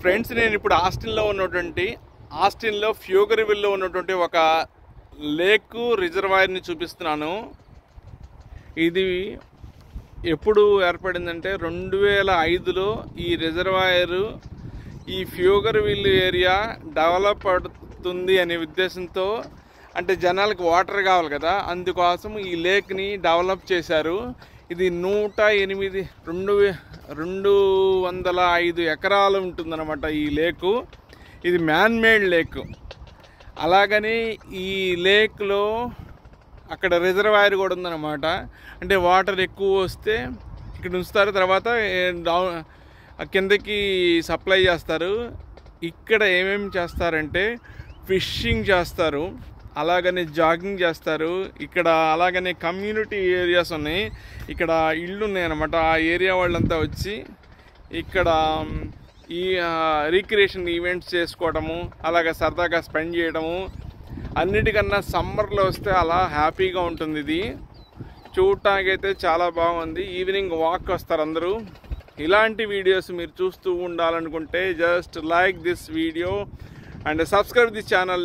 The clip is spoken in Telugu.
ఫ్రెండ్స్, నేను ఇప్పుడు ఆస్టిన్లో ఫ్యూగర్విల్లో ఉన్నటువంటి ఒక లేక్ రిజర్వాయర్ని చూపిస్తున్నాను. ఇది ఎప్పుడు ఏర్పడిందంటే 2005లో ఈ రిజర్వాయర్ ఈ ఫ్యూగర్విల్ ఏరియా డెవలప్ అవుతుంది అనే ఉద్దేశంతో, అంటే జనాలకు వాటర్ కావాలి కదా, అందుకోసం ఈ లేక్ని డెవలప్ చేశారు. ఇది 205 ఎకరాలు ఉంటుందన్నమాట ఈ లేకు. ఇది మ్యాన్ మేడ్ లేక్. అలాగని ఈ లేక్లో అక్కడ రిజర్వాయర్ కూడా ఉందన్నమాట. అంటే వాటర్ ఎక్కువ వస్తే ఇక్కడ ఉంచుతారు, తర్వాత కిందకి సప్లై చేస్తారు. ఇక్కడ ఏమేమి చేస్తారంటే ఫిషింగ్ చేస్తారు, అలాగనే జాగింగ్ చేస్తారు. ఇక్కడ అలాగనే కమ్యూనిటీ ఏరియాస్ ఉన్నాయి, ఇక్కడ ఇళ్ళు ఉన్నాయన్నమాట. ఆ ఏరియా వాళ్ళంతా వచ్చి ఇక్కడ ఈ రీక్రియేషన్ ఈవెంట్స్ చేసుకోవడము, అలాగే సరదాగా స్పెండ్ చేయడము. అన్నిటికన్నా సమ్మర్లో వస్తే అలా హ్యాపీగా ఉంటుంది. ఇది చూడటానికి అయితే చాలా బాగుంది. ఈవినింగ్ వాక్ వస్తారు అందరూ. ఇలాంటి వీడియోస్ మీరు చూస్తూ ఉండాలనుకుంటే just like this video and subscribe this channel